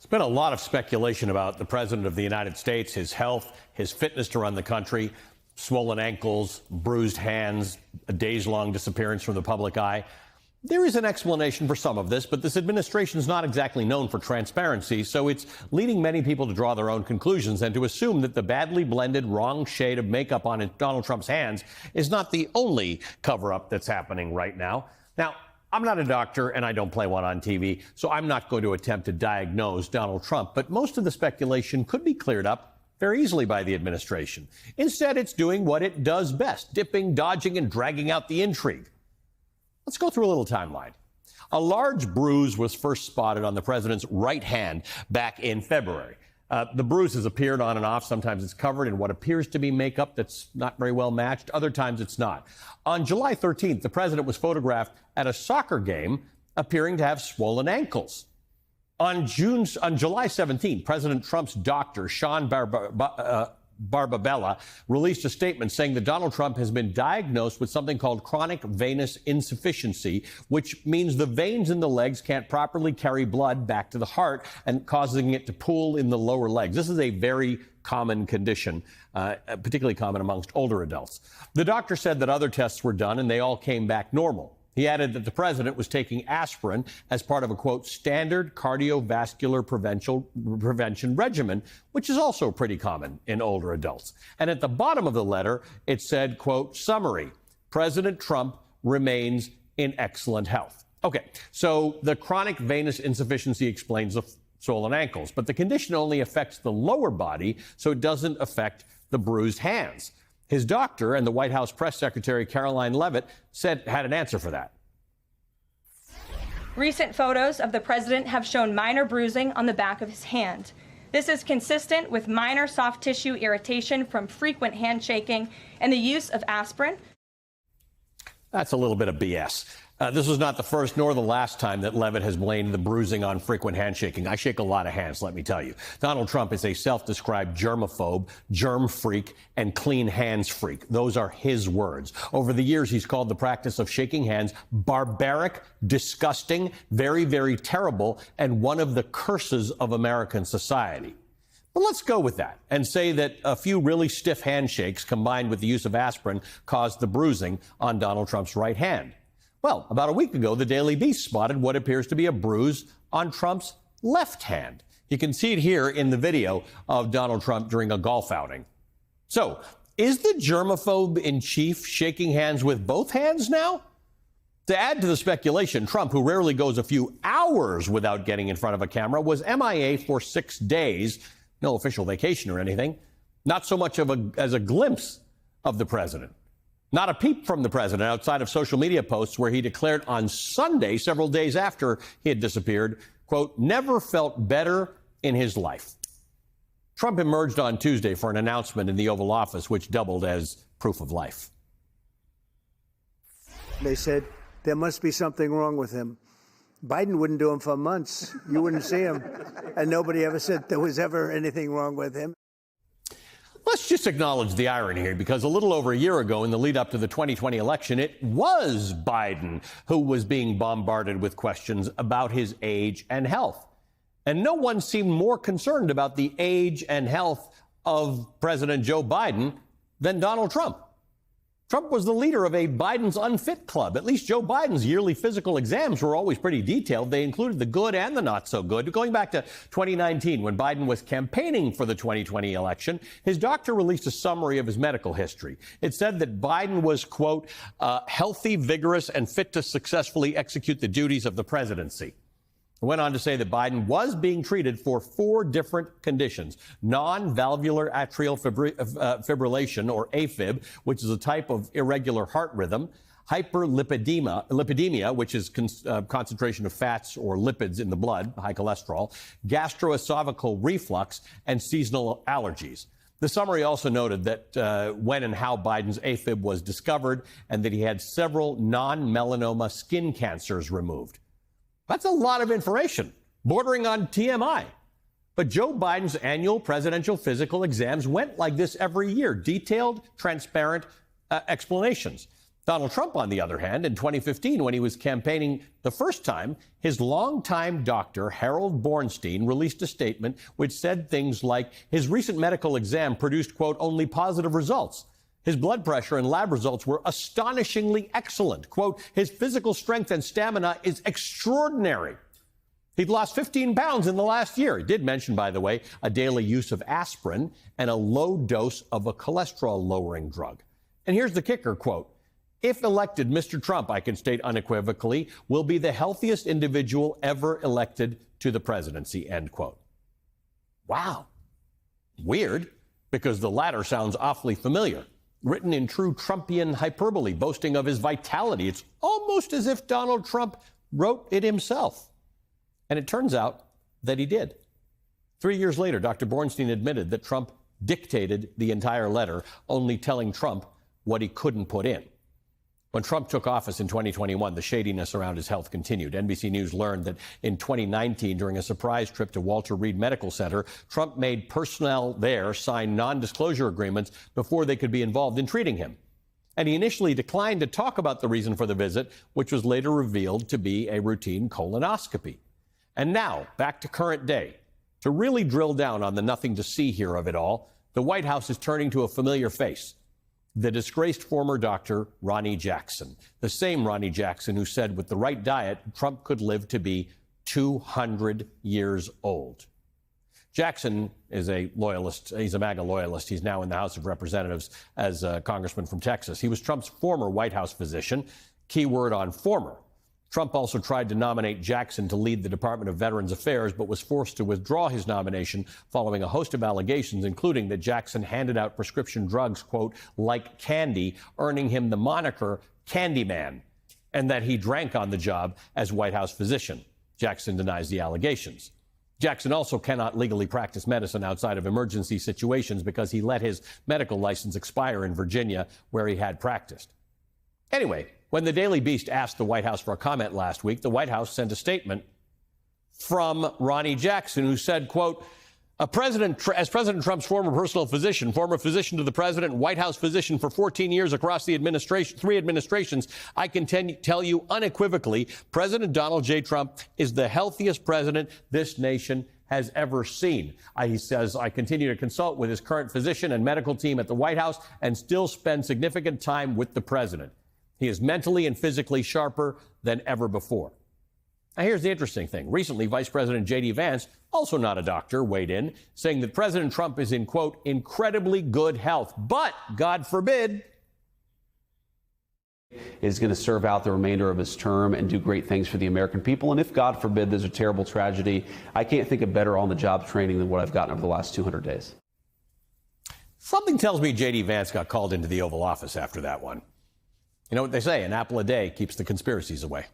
There's been a lot of speculation about the President of the United States, his health, his fitness to run the country, swollen ankles, bruised hands, a days-long disappearance from the public eye. There is an explanation for some of this, but this administration is not exactly known for transparency, so it's leading many people to draw their own conclusions and to assume that the badly blended wrong shade of makeup on Donald Trump's hands is not the only cover-up that's happening right now. Now, I'm not a doctor and I don't play one on TV, so I'm not going to attempt to diagnose Donald Trump, but most of the speculation could be cleared up very easily by the administration. Instead, it's doing what it does best, dipping, dodging, and dragging out the intrigue. Let's go through a little timeline. A large bruise was first spotted on the president's right hand back in February. The bruise has appeared on and off. Sometimes it's covered in what appears to be makeup that's not very well matched. Other times it's not. On July 13th, the president was photographed at a soccer game appearing to have swollen ankles. On July 17th, President Trump's doctor, Sean Barbabella, released a statement saying that Donald Trump has been diagnosed with something called chronic venous insufficiency, which means the veins in the legs can't properly carry blood back to the heart and causing it to pool in the lower legs. This is a very common condition, particularly common amongst older adults. The doctor said that other tests were done and they all came back normal. He added that the president was taking aspirin as part of a, quote, standard cardiovascular prevention regimen, which is also pretty common in older adults. And at the bottom of the letter, it said, quote, summary, President Trump remains in excellent health. Okay, so the chronic venous insufficiency explains the swollen ankles, but the condition only affects the lower body, so it doesn't affect the bruised hands. His doctor and the White House press secretary, Caroline Leavitt, had an answer for that. Recent photos of the president have shown minor bruising on the back of his hand. This is consistent with minor soft tissue irritation from frequent handshaking and the use of aspirin. That's a little bit of BS. This was not the first nor the last time that Leavitt has blamed the bruising on frequent handshaking. I shake a lot of hands, let me tell you. Donald Trump is a self-described germaphobe, germ freak, and clean hands freak. Those are his words. Over the years, he's called the practice of shaking hands barbaric, disgusting, very, very terrible, and one of the curses of American society. But let's go with that and say that a few really stiff handshakes combined with the use of aspirin caused the bruising on Donald Trump's right hand. Well, about a week ago, the Daily Beast spotted what appears to be a bruise on Trump's left hand. You can see it here in the video of Donald Trump during a golf outing. So, is the germaphobe in chief shaking hands with both hands now? To add to the speculation, Trump, who rarely goes a few hours without getting in front of a camera, was MIA for 6 days. No official vacation or anything. Not so much as a glimpse of the president. Not a peep from the president outside of social media posts where he declared on Sunday, several days after he had disappeared, quote, never felt better in his life. Trump emerged on Tuesday for an announcement in the Oval Office, which doubled as proof of life. They said there must be something wrong with him. Biden wouldn't do him for months. You wouldn't see him. And nobody ever said there was ever anything wrong with him. Let's just acknowledge the irony here, because a little over a year ago, in the lead up to the 2020 election, it was Biden who was being bombarded with questions about his age and health. And no one seemed more concerned about the age and health of President Joe Biden than Donald Trump. Trump was the leader of a Biden's Unfit Club. At least Joe Biden's yearly physical exams were always pretty detailed. They included the good and the not so good. Going back to 2019, when Biden was campaigning for the 2020 election, his doctor released a summary of his medical history. It said that Biden was, quote, healthy, vigorous, and fit to successfully execute the duties of the presidency. It went on to say that Biden was being treated for 4 different conditions: non-valvular atrial fibrillation, or AFib, which is a type of irregular heart rhythm; hyperlipidemia, which is concentration of fats or lipids in the blood, high cholesterol; gastroesophageal reflux; and seasonal allergies. The summary also noted that when and how Biden's AFib was discovered, and that he had several non-melanoma skin cancers removed. That's a lot of information, bordering on TMI. But Joe Biden's annual presidential physical exams went like this every year: detailed, transparent explanations. Donald Trump, on the other hand, in 2015, when he was campaigning the first time, his longtime doctor, Harold Bornstein, released a statement which said things like his recent medical exam produced, quote, only positive results. His blood pressure and lab results were astonishingly excellent. Quote, his physical strength and stamina is extraordinary. He'd lost 15 pounds in the last year. He did mention, by the way, a daily use of aspirin and a low dose of a cholesterol-lowering drug. And here's the kicker, quote, if elected, Mr. Trump, I can state unequivocally, will be the healthiest individual ever elected to the presidency, end quote. Wow. Weird, because the latter sounds awfully familiar. Written in true Trumpian hyperbole, boasting of his vitality. It's almost as if Donald Trump wrote it himself. And it turns out that he did. 3 years later, Dr. Bornstein admitted that Trump dictated the entire letter, only telling Trump what he couldn't put in. When Trump took office in 2021, the shadiness around his health continued. NBC News learned that in 2019, during a surprise trip to Walter Reed Medical Center, Trump made personnel there sign non-disclosure agreements before they could be involved in treating him. And he initially declined to talk about the reason for the visit, which was later revealed to be a routine colonoscopy. And now, back to current day. To really drill down on the nothing to see here of it all, the White House is turning to a familiar face. The disgraced former doctor, Ronny Jackson. The same Ronny Jackson who said with the right diet, Trump could live to be 200 years old. Jackson is a loyalist. He's a MAGA loyalist. He's now in the House of Representatives as a congressman from Texas. He was Trump's former White House physician. Key word on former. Trump also tried to nominate Jackson to lead the Department of Veterans Affairs, but was forced to withdraw his nomination following a host of allegations, including that Jackson handed out prescription drugs, quote, like candy, earning him the moniker Candyman, and that he drank on the job as White House physician. Jackson denies the allegations. Jackson also cannot legally practice medicine outside of emergency situations because he let his medical license expire in Virginia, where he had practiced. Anyway, when the Daily Beast asked the White House for a comment last week, the White House sent a statement from Ronny Jackson, who said, quote, as President Trump's former personal physician, former physician to the president, White House physician for 14 years across the three administrations, I can tell you unequivocally, President Donald J. Trump is the healthiest president this nation has ever seen. He says, I continue to consult with his current physician and medical team at the White House and still spend significant time with the president. He is mentally and physically sharper than ever before. Now, here's the interesting thing. Recently, Vice President J.D. Vance, also not a doctor, weighed in, saying that President Trump is in, quote, incredibly good health. But, God forbid, is going to serve out the remainder of his term and do great things for the American people. And if, God forbid, there's a terrible tragedy, I can't think of better on-the-job training than what I've gotten over the last 200 days. Something tells me J.D. Vance got called into the Oval Office after that one. You know what they say, an apple a day keeps the conspiracies away.